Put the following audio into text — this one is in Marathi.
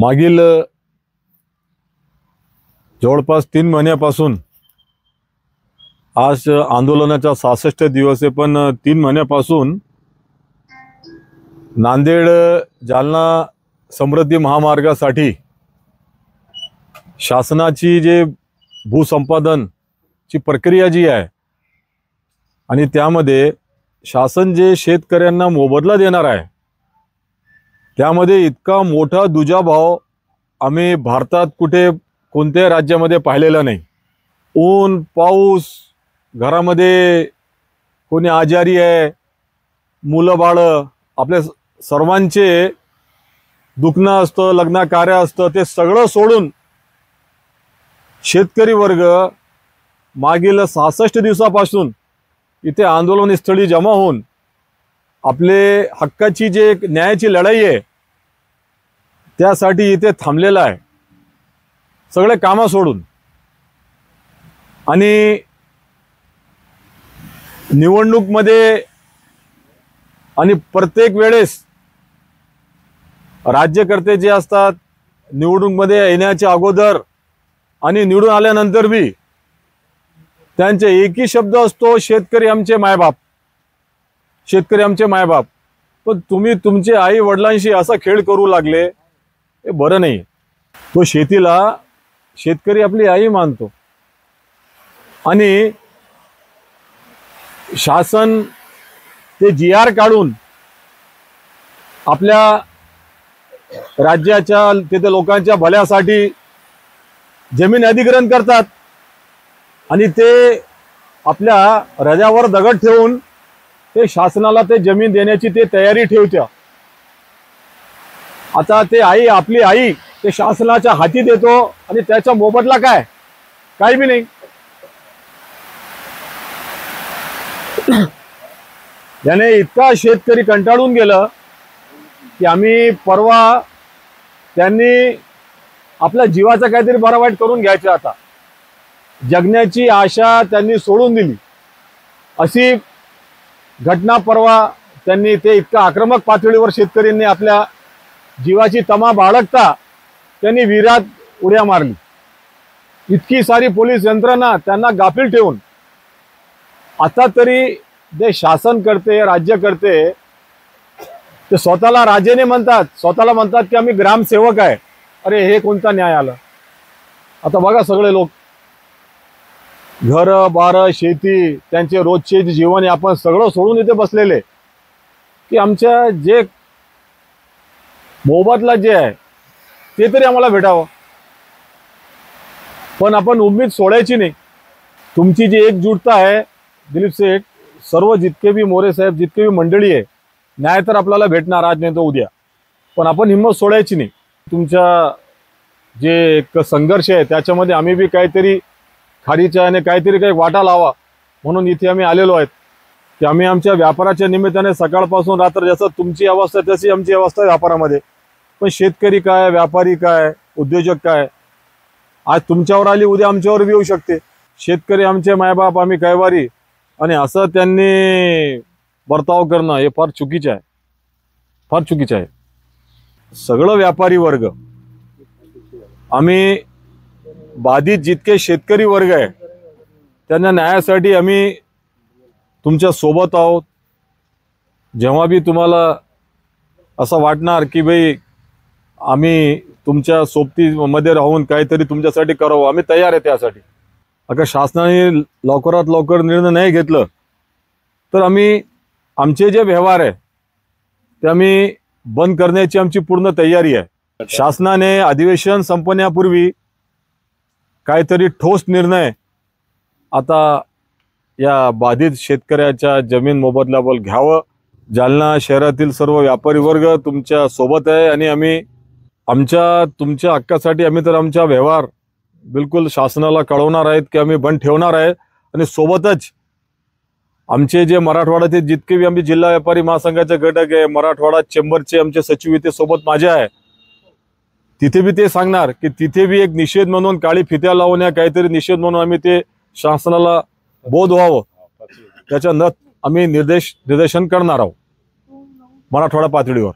मागील जवळपास 3 महिन्यापासून आज आंदोलनाचा 66 दिवस आहे, पण 3 महिन्यापासून नांदेड जालना समृद्धी महामार्गासाठी शासनाची जे भूसंपादनची प्रक्रिया जी आहे आणि त्यामध्ये शासन जे शेतकऱ्यांना मोबदला देणार आहे त्यामध्ये इतका मोठा दुजाभाव आम्ही भारतात कुठे कोणत्याही राज्यामध्ये पाहिलेला नाही। ऊन पाऊस, घरामध्ये कोणी आजारी आहे, मुलं बाळं, आपल्या सर्वांचे दुखणं असतं, लग्न कार्य असतं, ते सगळं सोडून शेतकरी वर्ग मागील 66 दिवसापासून इथे आंदोलन स्थळी जमा होऊन आपले हक्काची जे न्यायाची लढाई आहे त्यासाठी इथे थांबलेला आहे, सगळे कामं सोडून। आणि निवडणूकमध्ये आणि प्रत्येक वेळेस राज्यकर्ते जे असतात निवडणूकमध्ये येण्याच्या अगोदर आणि निवडून आल्यानंतर बी त्यांचे एकही शब्द असतो, शेतकरी आमचे मायबाप, शेतकरी आमचे मायबाप। पण तुम्ही तुमचे आई वडिलांशी असा खेळ करू लागले, हे बरं नाही। तो शेतीला शेतकरी आपली आई मानतो आणि शासन ते GR काढून आपल्या राज्याच्या तिथे लोकांच्या भल्यासाठी जमीन अधिग्रहण करतात आणि ते आपल्या रजावर दगड ठेवून ते शासनाला ते जमीन देण्याची ते तयारी ठेवत्या। आता ते आई, आपली आई, ते शासनाच्या हाती देतो आणि त्याचा मोबदला काय? काही बी नाही। याने इतका शेतकरी कंटाळून गेलं की आम्ही परवा त्यांनी आपल्या जीवाचा काहीतरी बरा वाईट करून घ्यायचा, आता जगण्याची आशा त्यांनी सोडून दिली। अशी घटना परवा त्यांनी ते इतका आक्रमक पातळीवर शेतकऱ्यांनी आपल्या जीवाची तमा बाळगता त्यांनी विहिरात उड्या मारली। इतकी सारी पोलीस यंत्रणा त्यांना गाफील ठेवून आता तरी जे शासन करते, राज्य करते, ते स्वतःला राजेने म्हणतात, स्वतःला म्हणतात की आम्ही ग्रामसेवक आहे। अरे हे कोणता न्याय आला? आता बघा सगळे लोक घर बार शेती त्यांचे रोजचे जीवन यापन सगळं सोडून इथे बसलेले की आमच्या जे मोबदला जे आहे ते तरी आम्हाला भेटावं। पण आपण उम्मीद सोडायची नाही। तुमची जी एकजुटता आहे दिलीप शेठ, सर्व जितके बी मोरे साहेब, जितके बी मंडळी आहे, न्याय तर आपल्याला भेटणार आज नाही तर उद्या, पण आपण हिंमत सोडायची नाही। तुमच्या जे एक संघर्ष आहे त्याच्यामध्ये आम्ही बी काहीतरी खाडीच्या आणि काहीतरी काही वाटा लावा म्हणून इथे आम्ही आलेलो आहेत की आम्ही आमच्या व्यापाराच्या निमित्ताने सकाळपासून रात्र, जसं तुमची अवस्था तशी आमची अवस्था व्यापारामध्ये, पण शेतकरी काय, व्यापारी काय, उद्योजक काय, आज तुमच्यावर आली उद्या आमच्यावर बी येऊ शकते। शेतकरी आमचे मायबाप, आम्ही कैवारी, आणि असं त्यांनी वर्ताव करणं हे फार चुकीचं आहे, फार चुकीचं आहे। सगळं व्यापारी वर्ग, आम्ही बाधित जितके शेतकरी वर्ग आहे त्यांना न्यायासाठी आम्ही तुमच्या सोबत आहोत। जेव्हा बी तुम्हाला असं वाटणार की भाई आम्ही तुमच्या सोबतीमध्ये राहून काहीतरी तुमच्यासाठी करावं, आम्ही तयार आहे त्यासाठी। अगर शासनाने लवकरात लवकर निर्णय नाही घेतलं तर आम्ही आमचे जे व्यवहार आहे ते आम्ही बंद करण्याची आमची पूर्ण तयारी आहे। शासनाने अधिवेशन संपण्यापूर्वी काहीतरी ठोस निर्णय आता या बाधित शेतकऱ्याच्या जमीन मोबदल्याबद्दल घ्यावं। जालना शहरातील सर्व व्यापारी वर्ग तुमच्या सोबत आहे आणि आम्ही तुमच्या हक्कासाठी आम्ही तर आमचा व्यवहार बिलकुल शासनाला कळवणार आहेत की आम्ही बंद ठेवणार आहे। आणि सोबतच आमचे जे मराठवाड्यातील जितके बी आमचे जिल्हा व्यापारी महासंघाचे घटक आहे, मराठवाडा चेंबरचे आमचे सचिव इथे सोबत माझे आहे, तिथे बी ते सांगणार की तिथे बी एक निषेध म्हणून काळी फित्या लावून या काहीतरी निषेध म्हणून आम्ही ते शासनाला बोध व्हावं त्याच्या आम्ही निर्देशन करणार आहोत मराठवाडा पातळीवर।